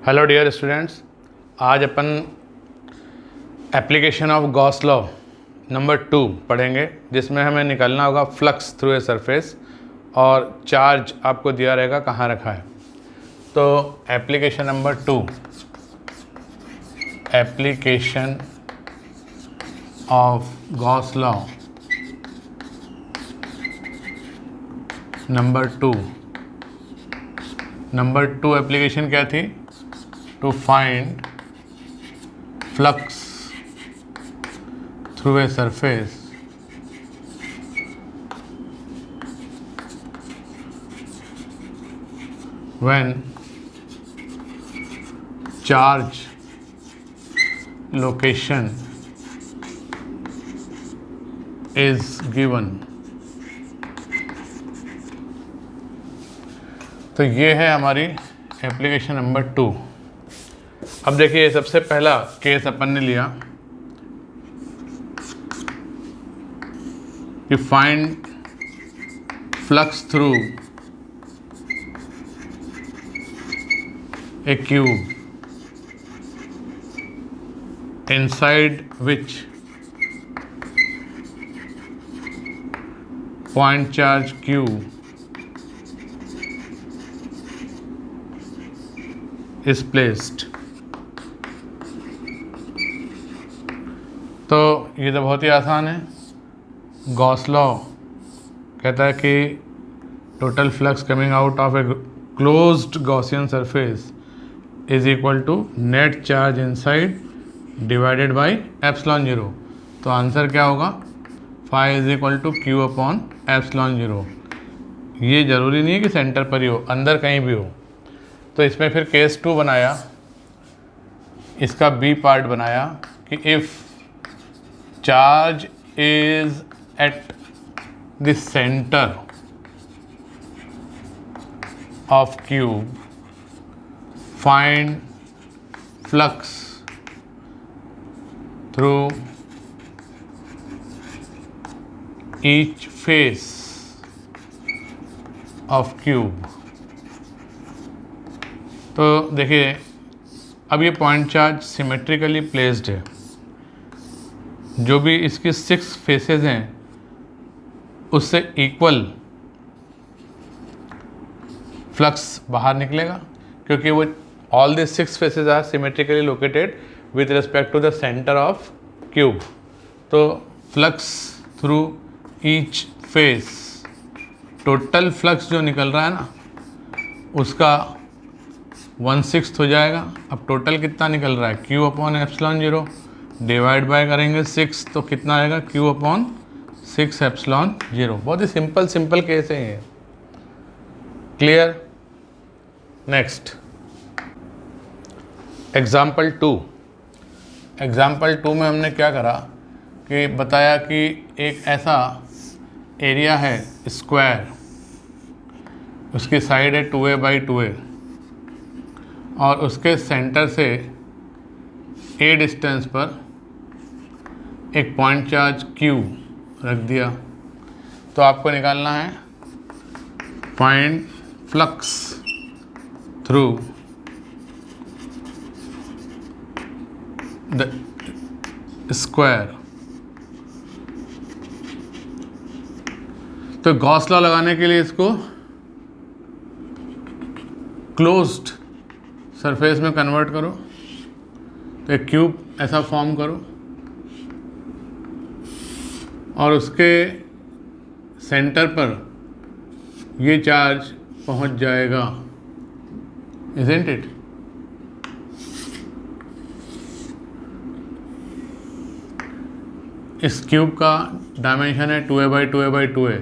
Hello dear students, आज अपन application of Gauss law number 2 पढ़ेंगे, जिसमें हमें निकालना होगा फ्लक्स थ्रू ए सरफेस और चार्ज आपको दिया रहेगा कहाँ रखा है। तो application number 2, application of Gauss law number 2 application क्या थी? To find flux through a surface when charge location is given। तो ये है हमारी एप्लीकेशन नंबर 2। अब देखिए, सबसे पहला केस अपन ने लिया कि find flux through a cube inside which point charge q is placed। तो ये तो बहुत ही आसान है। गॉस लॉ कहता है कि total flux coming out of a closed Gaussian surface is equal to net charge inside divided by epsilon 0। तो आंसर क्या होगा? Phi is equal to q upon epsilon 0। ये ज़रूरी नहीं है कि सेंटर पर ही हो, अंदर कहीं भी हो। तो इसमें फिर केस 2 बनाया, इसका बी पार्ट बनाया कि if charge is at the centre of cube, find flux through each face of cube। तो देखिए, अब ये पॉइंट चार्ज सिमेट्रिकली प्लेस्ड है। जो भी इसकी 6 फेसेस हैं उससे इक्वल फ्लक्स बाहर निकलेगा, क्योंकि वो all the 6 faces are symmetrically located with respect to the centre of cube. तो flux through each face, total flux जो निकल रहा है ना, उसका 1/6 हो जाएगा। अब टोटल कितना निकल रहा है? Q upon epsilon 0 divide by करेंगे 6, तो कितना आएगा? Q upon 6 epsilon 0। बहुत ही सिंपल केस है ये। क्लियर? नेक्स्ट, एग्जाम्पल 2 में हमने क्या करा कि बताया कि एक ऐसा एरिया है स्क्वायर, उसकी साइड है 2a/2a और उसके सेंटर से a डिस्टेंस पर एक पॉइंट चार्ज q रख दिया। तो आपको निकालना है find flux through the square. तो गॉस लॉ लगाने के लिए इसको क्लोज्ड सरफेस में कन्वर्ट करो। तो एक क्यूब ऐसा फॉर्म करो और उसके सेंटर पर ये चार्ज पहुंच जाएगा। Isn't it? इस क्यूब का डायमेंशन है 2a/2a/2a।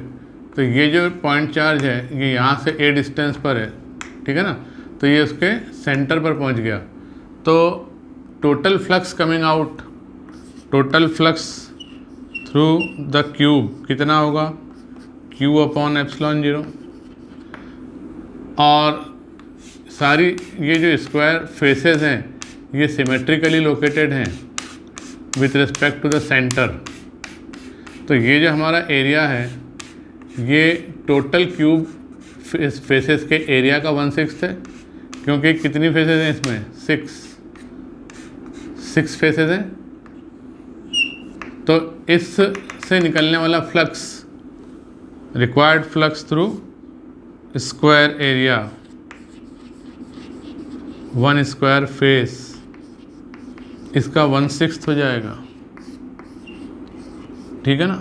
तो ये जो पॉइंट चार्ज है ये यहाँ से a डिस्टेंस पर है, ठीक है ना। तो ये उसके सेंटर पर पहुँच गया। तो total flux coming out, total flux through the cube कितना होगा? Q upon epsilon 0। और सारी ये जो स्क्वायर फेसेस हैं ये सिमेट्रिकली लोकेटेड हैं with respect to the centre. तो ये जो हमारा एरिया है ये टोटल क्यूब फेसेस के एरिया का 1/6 है, क्योंकि कितनी फेसेस हैं इसमें, 6 फेसेस हैं। तो इस से निकलने वाला flux, required flux through square area 1 square face, इसका 1/6 हो जाएगा, ठीक है ना।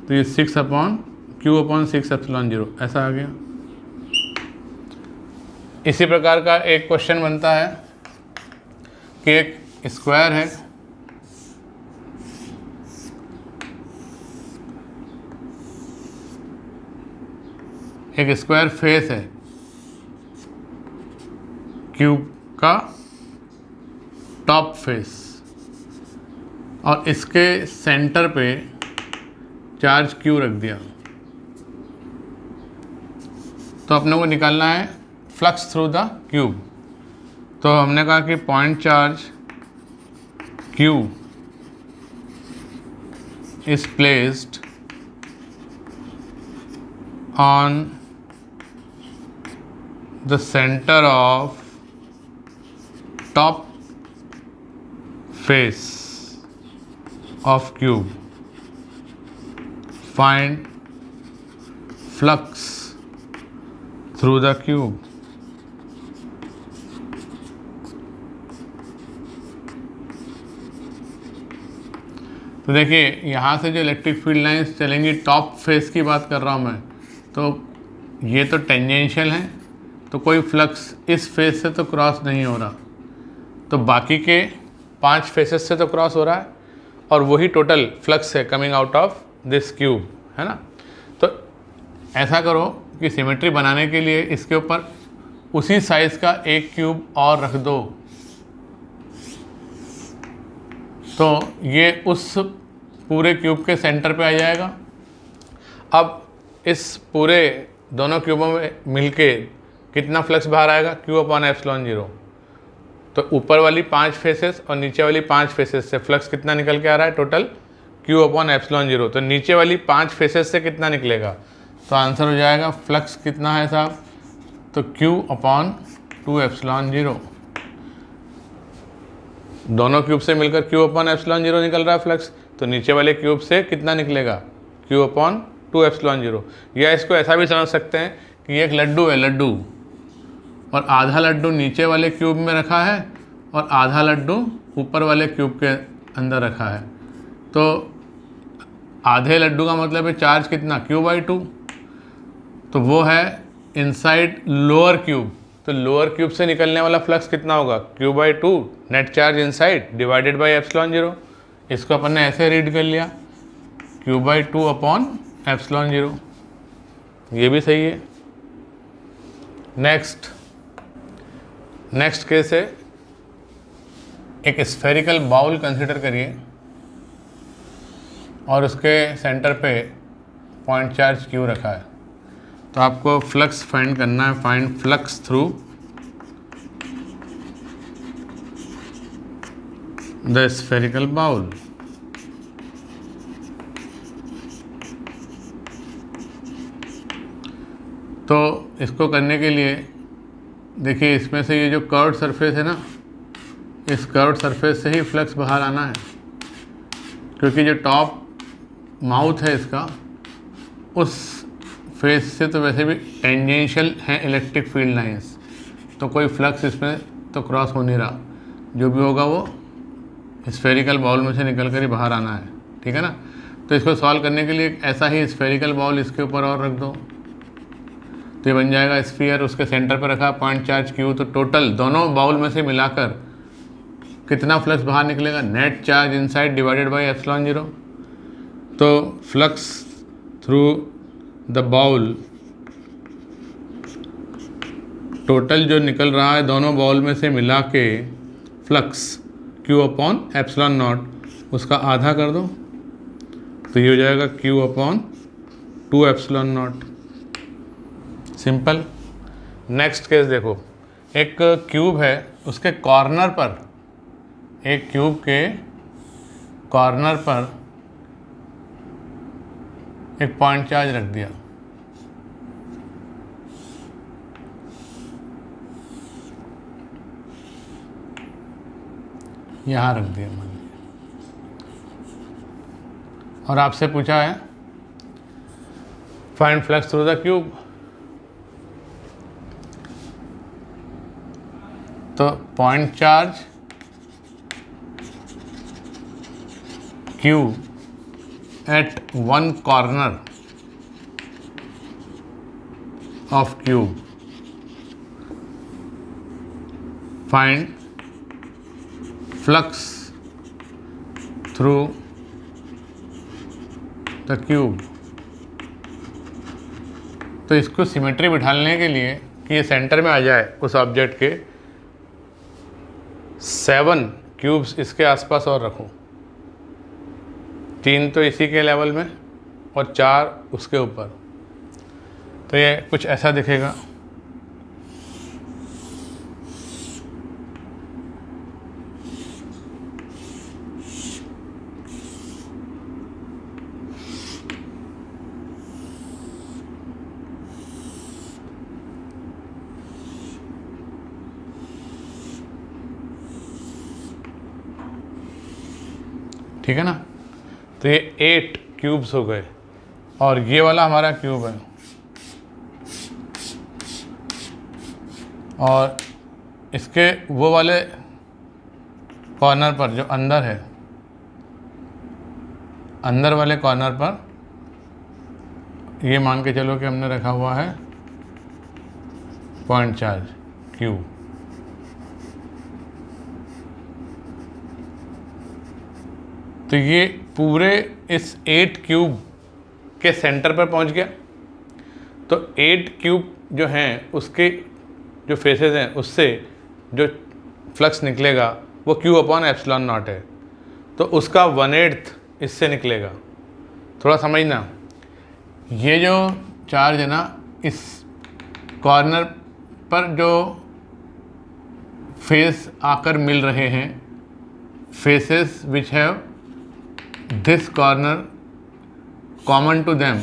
तो ये 6/Q/6ε0 ऐसा आ गया। इसी प्रकार का एक क्वेश्चन बनता है कि एक स्क्वायर है, एक स्क्वायर फेस है क्यूब का टॉप फेस, और इसके सेंटर पे चार्ज Q रख दिया। तो अपने को निकालना है फ्लक्स थ्रू द क्यूब। तो हमने कहा कि point charge Q is placed on the center of top face of cube. Find flux through the cube. तो देखिए यहाँ से जो इलेक्ट्रिक फील्ड लाइंस चलेंगी, टॉप फेस की बात कर रहा हूँ मैं, तो ये तो टेंजेंशियल है, तो कोई फ्लक्स इस फेस से तो क्रॉस नहीं हो रहा, तो बाकी के 5 फेसेस से तो क्रॉस हो रहा है, और वही टोटल फ्लक्स है coming out of this cube, है ना। तो ऐसा करो कि सिमेट्री बनाने के लिए इसके ऊपर उसी साइज़ का एक क्यूब और रख दो, तो ये उस पूरे क्यूब के सेंटर पे आ जाएगा। अब इस पूरे दोनों क्यूबों में मिलके कितना फ्लक्स बाहर आएगा, Q/ε0। तो ऊपर वाली 5 फेसेस और नीचे वाली 5 फेसेस से फ्लक्स कितना निकल के आ रहा है, टोटल Q/ε0। तो नीचे वाली 5 फेसेस से कितना निकलेगा, तो आंसर हो जाएगा फ्लक्स कितना है साहब, तो Q/2ε0। दोनों क्यूब से मिलकर Q/ε0 निकल रहा है फ्लक्स, तो नीचे वाले क्यूब से कितना निकलेगा, Q/2ε0। या इसको ऐसा भी समझ सकते हैं कि एक लड्डू है, लड्डू, और आधा लड्डू नीचे वाले क्यूब में रखा है और आधा लड्डू ऊपर वाले क्यूब के अंदर रखा है। तो आधे लड्डू का मतलब है चार्ज कितना, Q/2, तो वो है इनसाइड लोअर क्यूब। तो लोअर क्यूब से निकलने वाला फ्लक्स कितना होगा, Q/2 net charge inside divided by ε0। इसको अपन ने ऐसे रीड कर लिया, Q/2/ε0। ये भी सही है। नेक्स्ट केस है, एक स्फेरिकल बाउल कंसिडर करिए और उसके सेंटर पे पॉइंट चार्ज Q रखा है। तो आपको फ्लक्स फाइंड करना है, find flux through the spherical bowl. तो इसको करने के लिए देखिए, इसमें से ये जो कर्व्ड सरफेस है ना, इस कर्व्ड सरफेस से ही फ्लक्स बाहर आना है, क्योंकि जो टॉप माउथ है इसका, उस फेस से तो वैसे भी टेंजेंशियल है इलेक्ट्रिक फील्ड लाइंस, तो कोई फ्लक्स इसमें तो क्रॉस हो नहीं रहा। जो भी होगा वो स्फेरिकल बाउल में से निकल कर ही बाहर आना है, ठीक है ना। तो इसको सॉल्व करने के लिए ऐसा ही स्फेरिकल बाउल इसके ऊपर और रख दो, तो ये बन जाएगा स्फीयर, उसके सेंटर पर रखा पॉइंट चार्ज Q। तो टोटल दोनों बाउल में से मिलाकर कितना फ्लक्स बाहर निकलेगा, net charge inside divided by ε0। तो flux through the bowl, total जो निकल रहा है दोनों बाउल में से मिला के फ्लक्स Q/ε0, उसका आधा कर दो, तो ये हो जाएगा Q/2ε0। सिंपल। नेक्स्ट केस देखो, एक क्यूब है, उसके कॉर्नर पर, एक क्यूब के कॉर्नर पर एक पॉइंट चार्ज रख दिया। यहाँ रख दिया मान लीजिए, और आपसे पूछा है find flux through the cube. तो point charge Q at one corner of cube, find flux through the cube। तो इसको सिमेट्री बिठाने के लिए कि ये सेंटर में आ जाए उस ऑब्जेक्ट के, 7 क्यूब्स इसके आसपास और रखूं, 3 तो इसी के लेवल में और 4 उसके ऊपर। तो ये कुछ ऐसा दिखेगा। ठीक है ना। तो ये 8 क्यूब्स हो गए और ये वाला हमारा क्यूब है, और इसके वो वाले कॉर्नर पर जो अंदर है, अंदर वाले कॉर्नर पर ये मान के चलो कि हमने रखा हुआ है पॉइंट चार्ज Q। तो ये पूरे इस 8 क्यूब के सेंटर पर पहुंच गया। तो 8 क्यूब जो हैं उसके जो फेसेस हैं उससे जो फ्लक्स निकलेगा वो Q अपॉन एप्सिलॉन नॉट है। तो उसका 1/8 इससे निकलेगा। थोड़ा समझना, ये जो चार्ज है ना, इस कॉर्नर पर जो फेस आकर मिल रहे हैं, faces which have this corner common to them,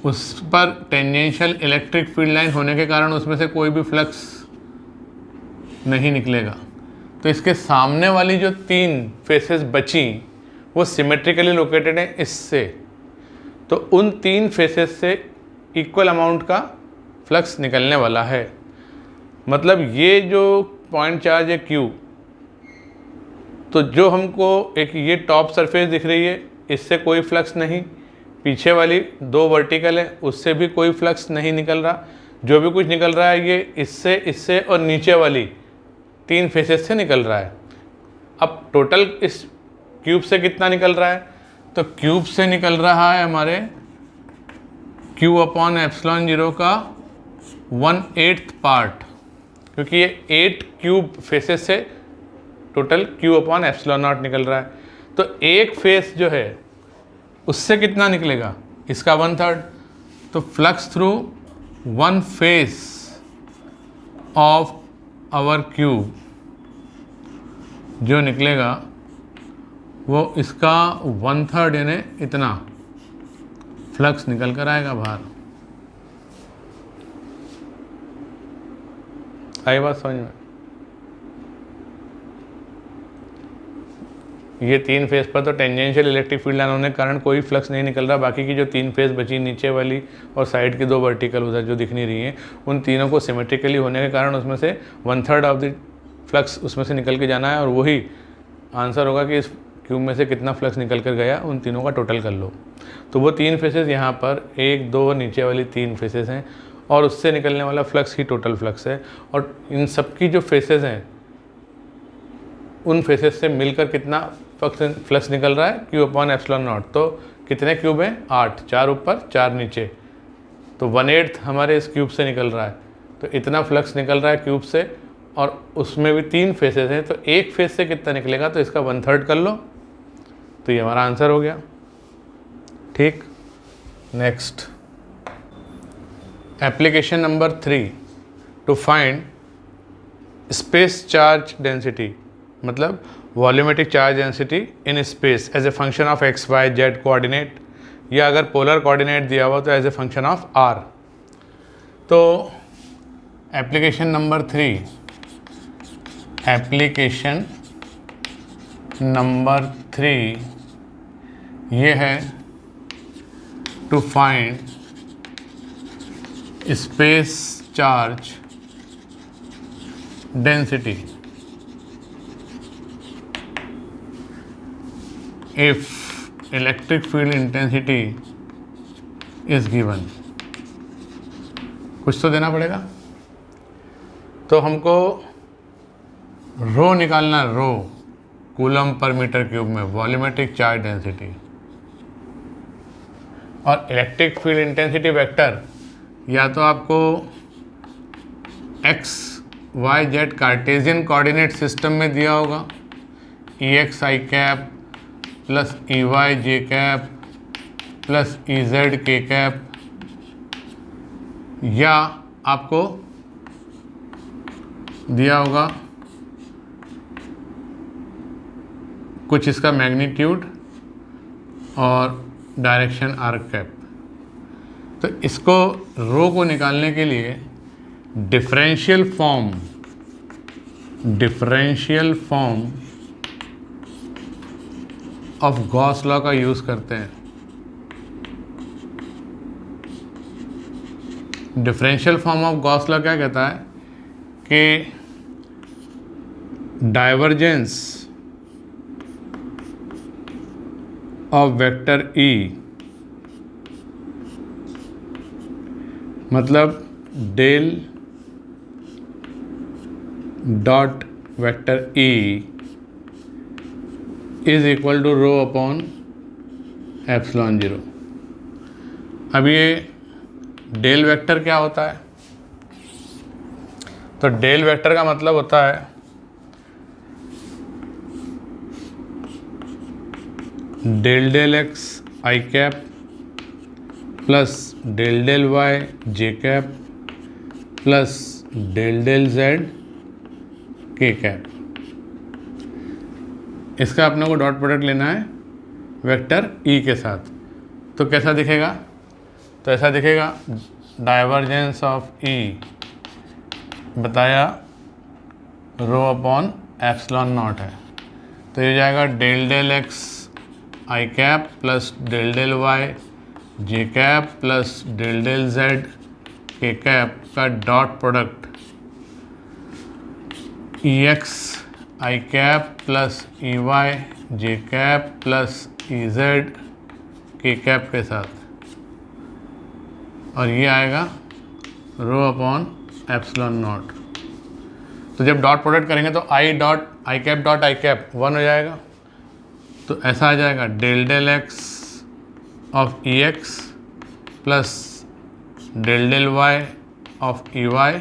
उस पर टेंजेंशियल इलेक्ट्रिक फील्ड लाइन होने के कारण उसमें से कोई भी फ्लक्स नहीं निकलेगा। तो इसके सामने वाली जो 3 फेसेस बची वो सिमेट्रिकली लोकेटेड है इससे। तो उन 3 फेसेस से इक्वल अमाउंट का फ्लक्स निकलने वाला है। मतलब ये जो पॉइंट चार्ज है Q, तो जो हमको एक ये टॉप सरफेस दिख रही है इससे कोई फ्लक्स नहीं, पीछे वाली 2 वर्टिकल है उससे भी कोई फ्लक्स नहीं निकल रहा, जो भी कुछ निकल रहा है ये इससे, इससे और नीचे वाली 3 फेसेस से निकल रहा है। अब टोटल इस क्यूब से कितना निकल रहा है? तो क्यूब से निकल रहा है हमारे Q अपॉन एप्सिलॉन 0 का 1/8 पार्ट, क्योंकि ये 8 क्यूब फेसेस से total Q upon epsilon not निकल रहा है। तो एक फेस जो है उससे कितना निकलेगा? इसका 1/3। तो flux through 1 face of our cube जो निकलेगा वो इसका 1/3 यानी इतना फ्लक्स निकल कर आएगा बाहर। आई बात समझ में? ये 3 फेस पर तो टेंजेंशियल इलेक्ट्रिक फील्ड लाइन होने के कारण कोई फ्लक्स नहीं निकल रहा। बाकी की जो 3 फेस बची, नीचे वाली और साइड की 2 वर्टिकल उधर जो दिख नहीं रही हैं, उन तीनों को सिमेट्रिकली होने के कारण उसमें से 1/3 ऑफ द फ्लक्स उसमें से निकल के जाना है, और वही आंसर होगा कि इस क्यूब में से कितना फ्लक्स निकल कर गया, उन तीनों का टोटल कर लो। तो वो 3 फेसेस यहाँ पर 1, 2 नीचे वाली 3 फेसेस हैं, और उससे निकलने वाला फ्लक्स ही टोटल फ्लक्स है। और इन सब की जो फेसेस हैं उन फेसेस से मिलकर कितना फ्लक्स निकल रहा है? Q upon epsilon naught. तो कितने क्यूब हैं? 8, 4 ऊपर 4 नीचे। तो 1/8 हमारे इस क्यूब से निकल रहा है। तो इतना फ्लक्स निकल रहा है क्यूब से, और उसमें भी 3 फेसेस हैं। तो एक फेस से कितना निकलेगा? तो इसका 1/3 कर लो, तो ये हमारा आंसर हो गया। ठीक, next application number 3, to find space charge density, मतलब volumetric charge density in space as a function of X Y Z coordinate, या अगर पोलर कोऑर्डिनेट दिया हुआ तो as a function of R. तो एप्लीकेशन नंबर 3, एप्लीकेशन नंबर 3 ये है to find space charge density if electric field intensity is given. कुछ तो देना पड़ेगा, तो हमको रो निकालना, रो कूलम पर मीटर क्यूब में वॉल्यूमेट्रिक चार्ज डेंसिटी, और इलेक्ट्रिक फील्ड इंटेंसिटी वेक्टर या तो आपको x Y z Cartesian coordinate system में दिया होगा, ई एक्स आई कैप प्लस ई वाई जे कैप प्लस ई जेड के कैप, या आपको दिया होगा कुछ इसका मैग्नीट्यूड और डायरेक्शन आर कैप। तो इसको रो को निकालने के लिए differential form of Gauss law का यूज़ करते हैं। Differential form of Gauss law क्या कहता है कि डाइवर्जेंस ऑफ वेक्टर ई, मतलब del dot vector E is equal to rho upon epsilon 0। अब ये डेल वेक्टर क्या होता है? तो डेल वेक्टर का मतलब होता है डेल डेल एक्स आई cap plus del del Y जे cap plus del del Z के कैप। इसका अपने को डॉट प्रोडक्ट लेना है वेक्टर ई के साथ। तो कैसा दिखेगा? तो ऐसा दिखेगा, डाइवर्जेंस ऑफ ई बताया रो अपॉन एप्सिलॉन नॉट है, तो ये जाएगा डेल डेल एक्स आई cap plus del del Y जे cap plus del del Z के कैप का डॉट प्रोडक्ट ई एक्स आई कैप प्लस ई वाई जे कैप प्लस ई जेड के कैप के साथ, और ये आएगा रो अपॉन एप्सिलॉन नॉट। तो जब डॉट प्रोडक्ट करेंगे तो i cap dot i cap 1 हो जाएगा, तो ऐसा आ जाएगा del del x of E x plus del del y of E y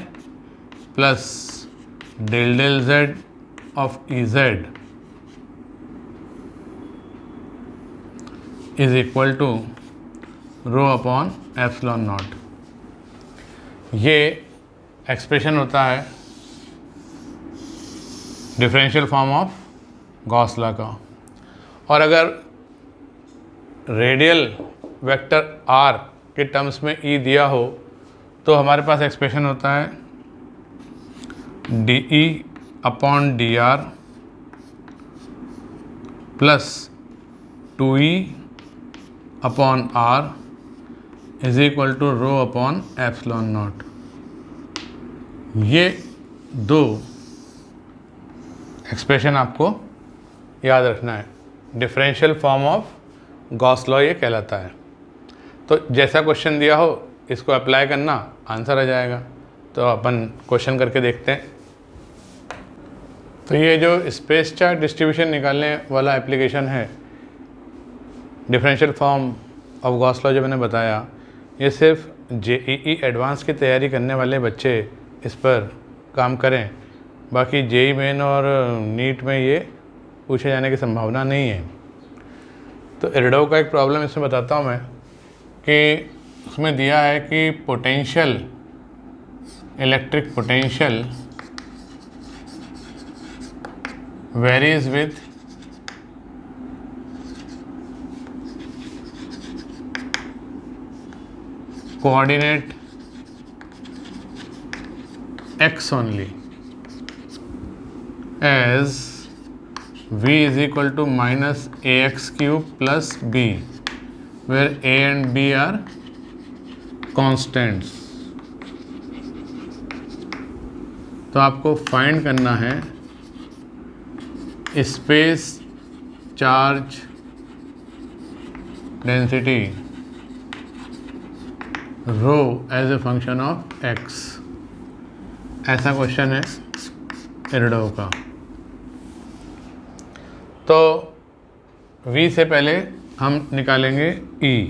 plus del del z of E z is equal to rho upon epsilon naught. ये expression होता है differential form of Gauss law का। और अगर radial vector r के terms में E दिया हो तो हमारे पास एक्सप्रेशन होता है d E upon d r plus 2e upon r is equal to rho upon epsilon naught. ये दो एक्सप्रेशन आपको याद रखना है। Differential form of Gauss law ये कहलाता है। तो जैसा क्वेश्चन दिया हो इसको अप्लाई करना, आंसर आ जाएगा। तो अपन क्वेश्चन करके देखते हैं। तो ये जो स्पेस चार्ज डिस्ट्रीब्यूशन निकालने वाला एप्लीकेशन है, differential form of Gauss law जो मैंने बताया, ये सिर्फ जेईई एडवांस की तैयारी करने वाले बच्चे इस पर काम करें। बाकी जेई मेन और नीट में ये पूछे जाने की संभावना नहीं है। तो एरडो का एक प्रॉब्लम इसमें बताता हूँ मैं कि उसमें दिया है कि potential, electric potential varies with coordinate x only as v is equal to minus a x cube plus b, where a and b are constants. तो आपको फाइंड करना है space charge density rho as a function of x. ऐसा question है Irodov का। तो v से पहले हम निकालेंगे e।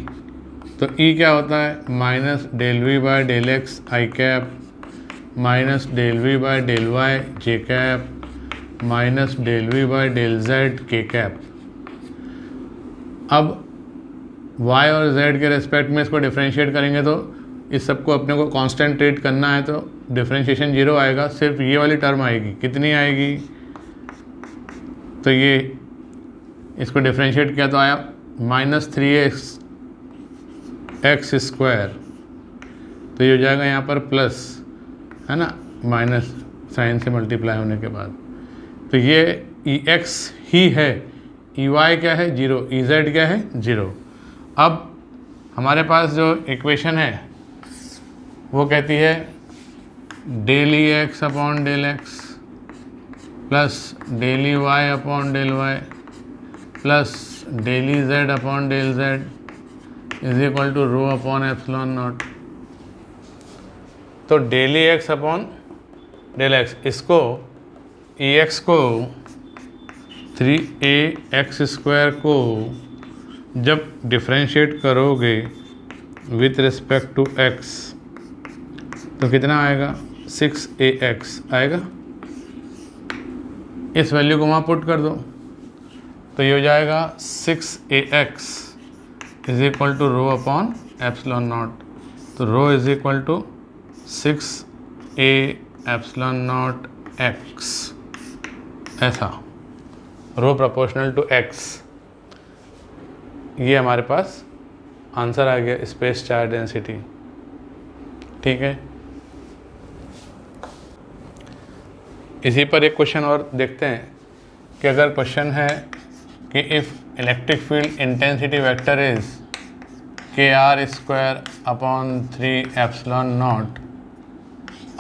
तो e क्या होता है? Minus del v by del x I cap minus del v by del Y J cap minus del v by del Z के कैप। अब y और z के रेस्पेक्ट में इसको डिफ्रेंशिएट करेंगे तो इस सबको अपने को कांस्टेंट ट्रीट करना है, तो डिफ्रेंशिएशन जीरो आएगा, सिर्फ ये वाली टर्म आएगी। कितनी आएगी? तो ये इसको डिफ्रेंशिएट किया तो आया माइनस 3x स्क्वायर। तो ये हो जाएगा यहाँ पर प्लस, है ना, माइनस साइन से मल्टीप्लाई होने के बाद। तो ये ई एक्स ही है, ई वाई क्या है? जीरो, ई जेड क्या है? जीरो। अब हमारे पास जो इक्वेशन है वो कहती है del e x upon del x plus del e y upon del y plus del e z upon del z is equal to rho upon epsilon naught. तो del e x upon del x, इसको e x को 3ax square को जब differentiate करोगे with respect to x तो कितना आएगा? 6ax आएगा। इस वैल्यू को वहाँ पुट कर दो तो ये हो जाएगा 6ax is equal to rho upon epsilon naught. तो rho is equal to 6a epsilon naught x, ऐसा रो प्रोपोर्शनल टू x। ये हमारे पास आंसर आ गया स्पेस चार्ज डेंसिटी। ठीक है, इसी पर एक क्वेश्चन और देखते हैं कि अगर क्वेश्चन है कि if electric field intensity vector is k r square upon 3 epsilon naught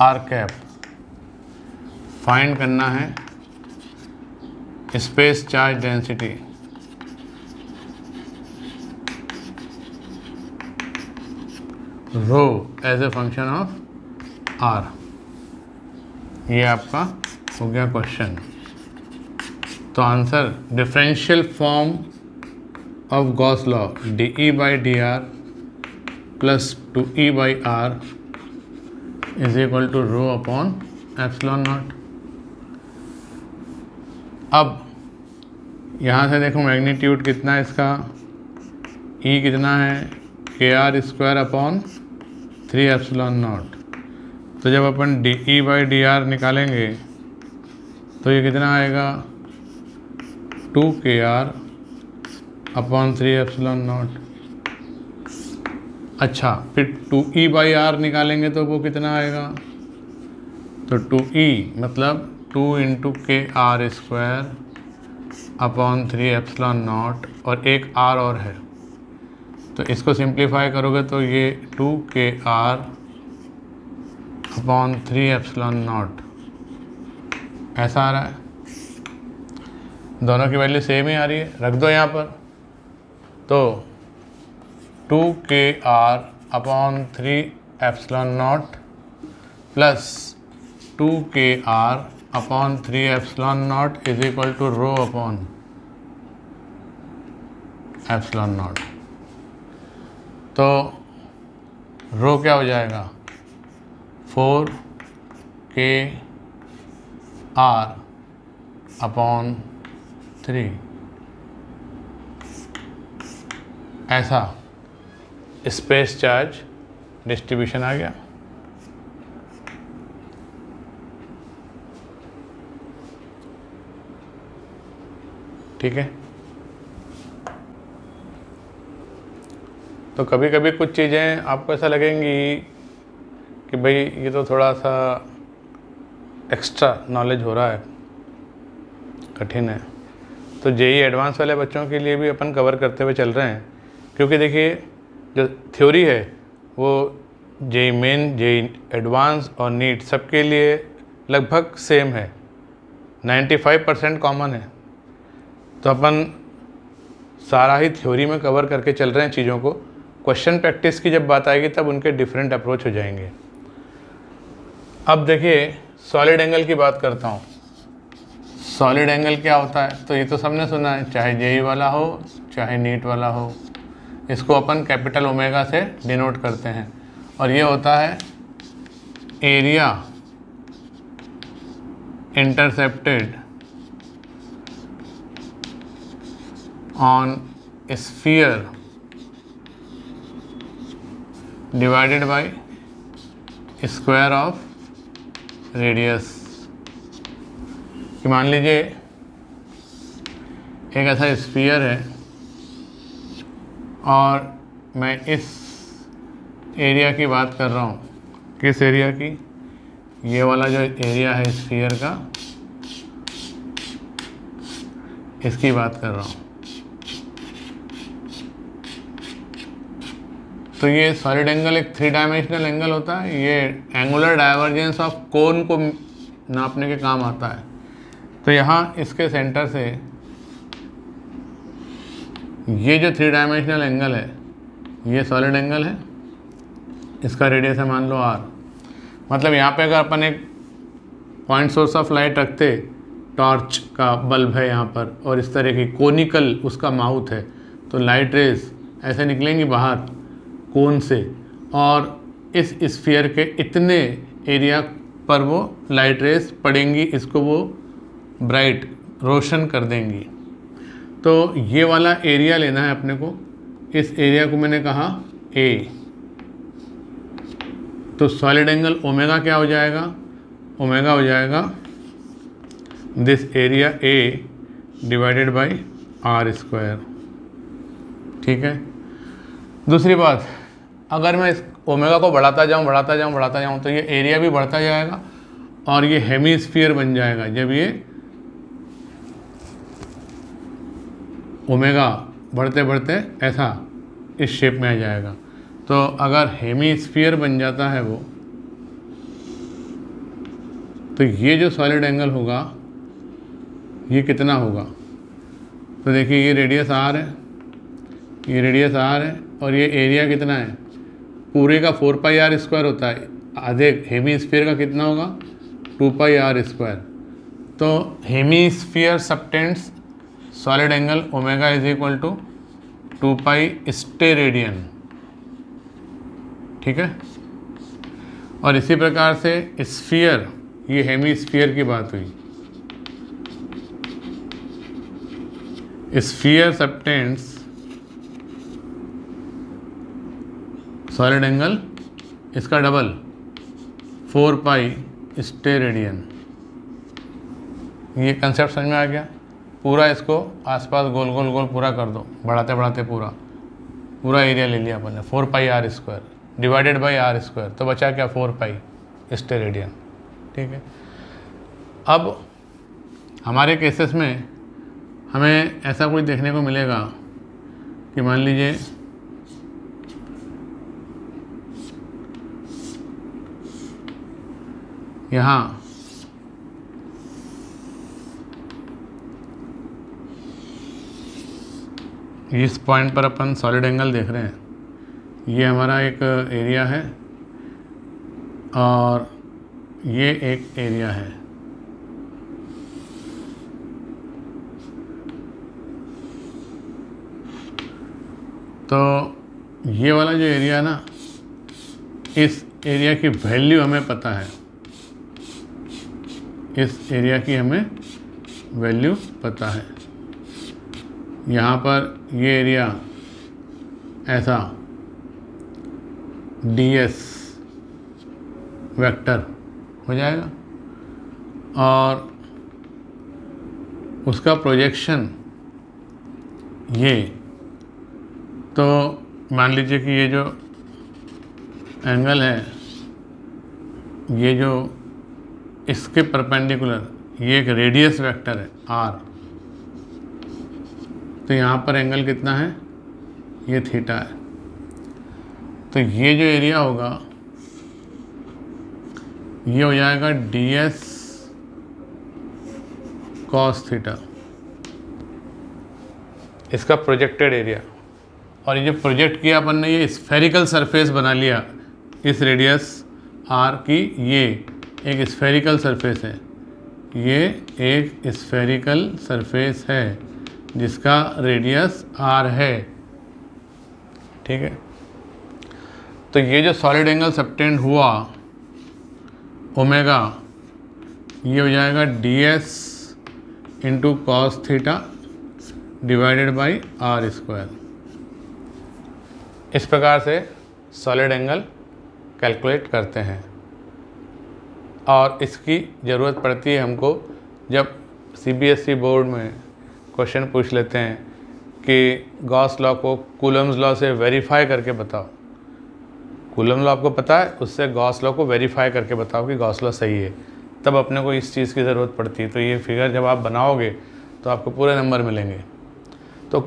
r cap, find करना है space charge density. Rho as a function of r. ये आपका हो गया क्वेश्चन। तो answer differential form of Gauss law d e by d r plus 2e by r is equal to rho upon epsilon naught. अब यहाँ से देखो magnitude कितना है इसका, e कितना है? K r square upon 3 epsilon naught. तो जब अपन d e by d r निकालेंगे तो ये कितना आएगा? 2kr upon 3 epsilon not. अच्छा, फिर 2e बाई आर निकालेंगे तो वो कितना आएगा? तो 2e मतलब 2 into k r square upon 3 epsilon naught, और एक r और है तो इसको सिंप्लीफाई करोगे तो ये 2kr अपॉन 3 एप्सिलॉन नॉट ऐसा आ रहा है। दोनों की वैल्यू सेम ही आ रही है, रख दो यहाँ पर। तो 2kr upon 3 epsilon naught plus 2kr upon 3 epsilon naught is equal to rho upon epsilon naught. तो रो क्या हो जाएगा? 4kr अपॉन 3, ऐसा स्पेस चार्ज डिस्ट्रीब्यूशन आ गया। ठीक है, तो कभी कभी कुछ चीज़ें आपको ऐसा लगेंगी कि भाई ये तो थोड़ा सा एक्स्ट्रा नॉलेज हो रहा है, कठिन है, तो जेई एडवांस वाले बच्चों के लिए भी अपन कवर करते हुए चल रहे हैं, क्योंकि देखिए जो थ्योरी है वो जेई मेन, जेई एडवांस और नीट सबके लिए लगभग सेम है, 95% कॉमन है। तो अपन सारा ही थ्योरी में कवर करके चल रहे हैं चीज़ों को। क्वेश्चन प्रैक्टिस की जब बात आएगी तब उनके डिफरेंट अप्रोच हो जाएंगे। अब देखिए सॉलिड एंगल की बात करता हूँ। सॉलिड एंगल क्या होता है, तो ये तो सबने सुना है, चाहे जेई वाला हो चाहे नीट वाला हो, इसको अपन कैपिटल ओमेगा से डिनोट करते हैं। और ये होता है area intercepted on sphere divided by square of radius. कि मान लीजिए एक ऐसा स्फीयर है और मैं इस एरिया की बात कर रहा हूँ। किस एरिया की? ये वाला जो एरिया है स्फीयर का, इसकी बात कर रहा हूँ। तो ये सॉलिड एंगल एक 3 डायमेंशनल एंगल होता है। ये एंगुलर डाइवर्जेंस ऑफ कोन को नापने के काम आता है। तो यहाँ इसके सेंटर से ये जो 3 डायमेंशनल एंगल है ये सॉलिड एंगल है, इसका रेडियस है मान लो r। मतलब यहाँ पे अगर अपन एक पॉइंट सोर्स ऑफ लाइट रखते, टॉर्च का बल्ब है यहाँ पर और इस तरह की कोनिकल उसका माउथ है, तो लाइट रेज ऐसे निकलेंगी बाहर कोन से और इस स्फीयर के इतने एरिया पर वो लाइट रेज पड़ेंगी, इसको वो ब्राइट रोशन कर देंगी। तो ये वाला एरिया लेना है अपने को। इस एरिया को मैंने कहा A। तो सॉलिड एंगल ओमेगा क्या हो जाएगा? ओमेगा हो जाएगा this area A divided by r square. ठीक है। दूसरी बात, अगर मैं इस ओमेगा को बढ़ाता जाऊँ तो ये एरिया भी बढ़ता जाएगा और ये हेमीस्फीयर बन जाएगा। जब ये ओमेगा बढ़ते बढ़ते ऐसा इस शेप में आ जाएगा। तो अगर हेमीस्फीयर बन जाता है वो, तो ये जो सॉलिड एंगल होगा ये कितना होगा? तो देखिए ये रेडियस r है, ये रेडियस r है और ये एरिया कितना है? पूरे का 4 पाई r स्क्वायर होता है। आधे हेमीस्फीयर का कितना होगा? 2 पाई r स्क्वायर। तो hemisphere subtends solid angle omega is equal to 2 pi steradian. ठीक है। और इसी प्रकार से स्फीयर, ये हेमीस्फीयर की बात हुई। स्फीयर सबटेंड्स सॉलिड एंगल, इसका डबल 4 पाई स्टेरेडियन। ये कंसेप्ट समझ में आ गया? पूरा इसको आसपास गोल गोल गोल पूरा कर दो, बढ़ाते बढ़ाते पूरा एरिया ले लिया अपन ने, 4 पाई r square divided by r square. तो बचा क्या? 4 पाई स्टेरेडियन। ठीक है। अब हमारे केसेस में हमें ऐसा कुछ देखने को मिलेगा कि मान लीजिए यहाँ इस पॉइंट पर अपन सॉलिड एंगल देख रहे हैं। ये हमारा एक एरिया है और ये एक एरिया है। तो ये वाला जो एरिया है ना, इस एरिया की वैल्यू हमें पता है, इस एरिया की हमें वैल्यू पता है। यहाँ पर ये एरिया ऐसा ds वेक्टर हो जाएगा और उसका प्रोजेक्शन ये। तो मान लीजिए कि ये जो एंगल है, ये जो इसके परपेंडिकुलर, ये एक रेडियस वेक्टर है r। तो यहाँ पर एंगल कितना है, ये थीटा है। तो ये जो एरिया होगा ये हो जाएगा ds cos थीटा, इसका प्रोजेक्टेड एरिया। और ये जो प्रोजेक्ट किया अपन ने, ये स्फेरिकल सरफेस बना लिया इस रेडियस r की, ये एक स्फेरिकल सरफेस है, ये एक स्फेरिकल सरफेस है जिसका रेडियस r है, ठीक है। तो ये जो सॉलिड एंगल सबटेंड हुआ ओमेगा, ये हो जाएगा ds into cos theta divided by r square. इस प्रकार से सॉलिड एंगल कैलकुलेट करते हैं। और इसकी ज़रूरत पड़ती है हमको जब CBSE बोर्ड में क्वेश्चन पूछ लेते हैं कि गॉस लॉ को कूलम्स लॉ से वेरीफाई करके बताओ। कूलम लॉ आपको पता है, उससे गॉस लॉ को वेरीफाई करके बताओ कि गॉस लॉ सही है, तब अपने को इस चीज़ की ज़रूरत पड़ती है। तो ये फिगर जब आप बनाओगे तो आपको पूरे नंबर मिलेंगे। तो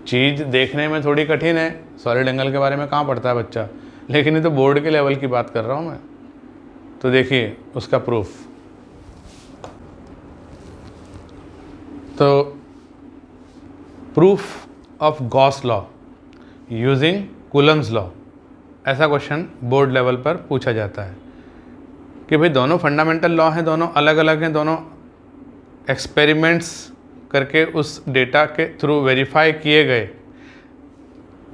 चीज़ देखने में थोड़ी कठिन है, सॉलिड एंगल के बारे में कहाँ पढ़ता है बच्चा, लेकिन ये तो बोर्ड के लेवल की बात कर रहा हूँ मैं। तो देखिए उसका प्रूफ। तो proof of Gauss law using Coulomb's law, ऐसा क्वेश्चन बोर्ड लेवल पर पूछा जाता है कि भाई दोनों फंडामेंटल लॉ हैं, दोनों अलग अलग हैं, दोनों एक्सपेरिमेंट्स करके उस डेटा के थ्रू वेरीफाई किए गए,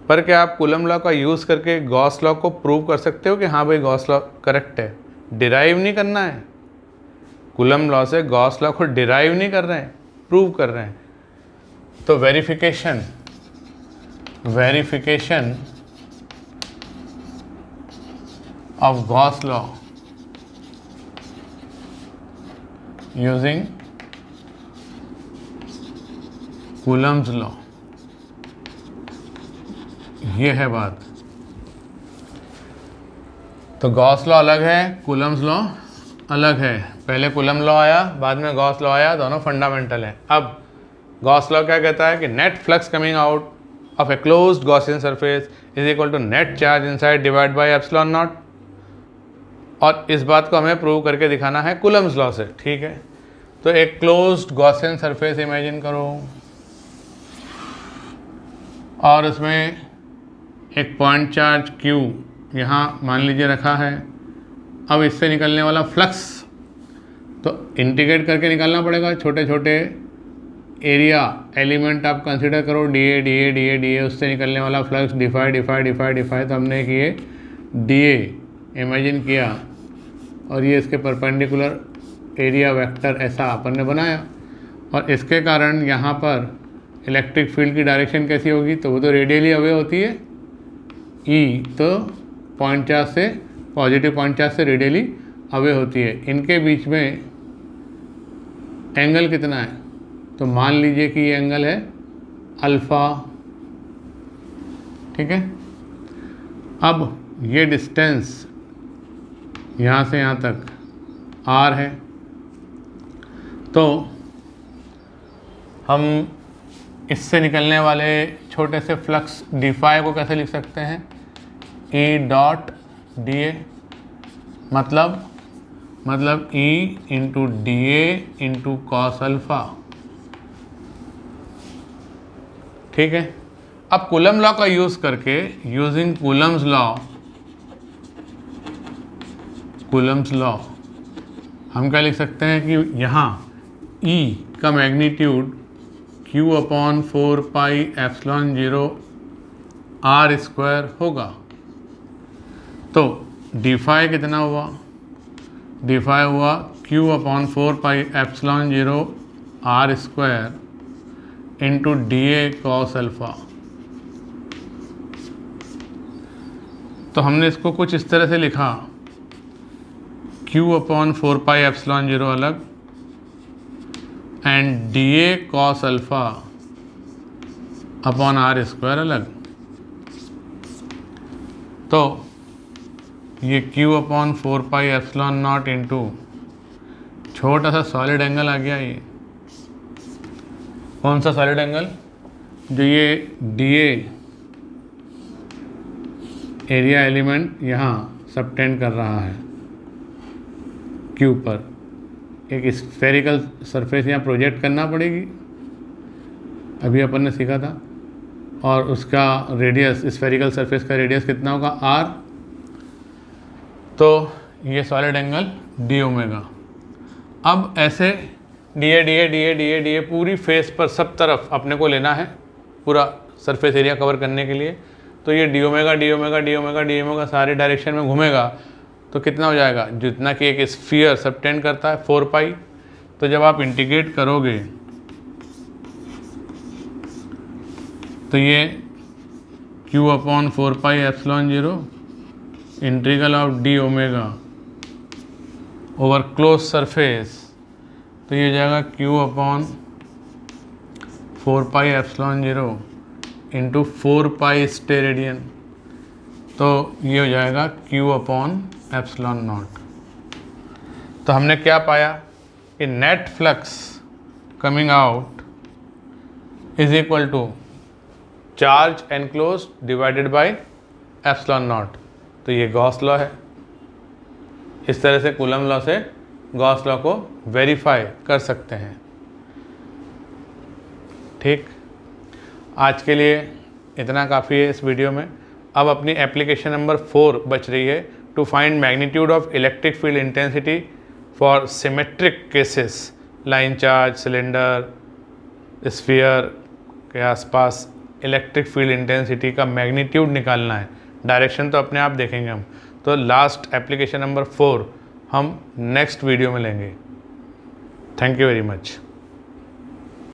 पर क्या आप कूलम लॉ का यूज़ करके गॉस लॉ को प्रूव कर सकते हो कि हाँ भाई गॉस लॉ करेक्ट है। डिराइव नहीं करना है, कूलम लॉ से गॉस लॉ को डिराइव नहीं कर रहे हैं, प्रूव कर रहे हैं। तो verification of Gauss law using Coulomb's law, ये है बात। तो गॉस लॉ अलग है, कूलम्स लॉ अलग है। पहले कूलम लॉ आया, बाद में गॉस लॉ आया, दोनों फंडामेंटल हैं। अब गॉस लॉ क्या कहता है कि net flux coming out of a closed Gaussian surface is equal to net charge inside divide by epsilon naught. और इस बात को हमें प्रूव करके दिखाना है कूलम्स लॉ से, ठीक है। तो एक क्लोज्ड गॉसियन सरफेस इमेजिन करो और उसमें एक पॉइंट चार्ज Q यहाँ मान लीजिए रखा है। अब इससे निकलने वाला फ्लक्स तो इंटीग्रेट करके निकालना पड़ेगा, छोटे छोटे एरिया एलिमेंट आप कंसिडर करो, dA, उससे निकलने वाला फ्लक्स डिफाई। तो हमने किए dA इमेजिन किया और ये इसके परपेंडिकुलर एरिया वेक्टर ऐसा अपन ने बनाया। और इसके कारण यहाँ पर इलेक्ट्रिक फील्ड की डायरेक्शन कैसी होगी, तो वो तो रेडियली अवे होती है E, तो पॉइंट चार्ज से पॉजिटिव पॉइंट चार्ज से रेडियली अवे होती है। इनके बीच में एंगल कितना है, तो मान लीजिए कि ये एंगल है अल्फ़ा, ठीक है। अब ये डिस्टेंस यहाँ से यहाँ तक r है, तो हम इससे निकलने वाले छोटे से फ्लक्स डिफाई को कैसे लिख सकते हैं, E डॉट dA, मतलब E into dA into cos alpha, ठीक है। अब कूलम लॉ का यूज़ करके यूजिंग कूलम्स लॉ हम क्या लिख सकते हैं कि यहाँ E का मैग्नीट्यूड Q/4πε0 r स्क्वायर होगा। तो डिफाई कितना हुआ, डिफाई हुआ Q/4πε0 r square into dA cos alpha. तो हमने इसको कुछ इस तरह से लिखा, Q/4πε0 अलग and dA cos alpha upon r square अलग। तो ये Q/4πε0 इंटू छोटा सा सॉलिड एंगल आ गया। ये कौन सा सॉलिड एंगल, जो ये डी एरिया एलिमेंट यहाँ सबटेंड कर रहा है क्यू पर, एक स्फेरिकल सरफेस यहाँ प्रोजेक्ट करना पड़ेगी, अभी अपन ने सीखा था, और उसका रेडियस, स्फेरिकल सरफेस का रेडियस कितना होगा, आर। तो ये सॉलिड एंगल डी ओमेगा। अब ऐसे डी ए पूरी फेस पर सब तरफ अपने को लेना है, पूरा सरफेस एरिया कवर करने के लिए। तो ये डी ओमेगा सारे डायरेक्शन में घूमेगा, तो कितना हो जाएगा, जितना कि एक स्फीयर सबटेंड करता है 4 पाई। तो जब आप इंटीग्रेट करोगे तो ये q upon 4 pi epsilon 0 integral of D omega over close surface, तो ये हो जाएगा q upon 4 pi epsilon 0 into 4 पाई स्टेरेडियन, तो ये हो जाएगा q अपॉन एप्सिलॉन नॉट। तो हमने क्या पाया कि net flux coming out is equal to charge enclose divided by epsilon naught. तो ये गॉस लॉ है। इस तरह से कूलम लॉ से गॉस लॉ को वेरीफाई कर सकते हैं। ठीक, आज के लिए इतना काफ़ी है इस वीडियो में। अब अपनी एप्लीकेशन नंबर 4 बच रही है, to find magnitude of electric field intensity for symmetric cases, line charge, cylinder, sphere के आसपास इलेक्ट्रिक फील्ड इंटेंसिटी का मैग्नीट्यूड निकालना है। डायरेक्शन तो अपने आप देखेंगे हम। तो लास्ट एप्लीकेशन नंबर 4 हम नेक्स्ट वीडियो में लेंगे। Thank you very much.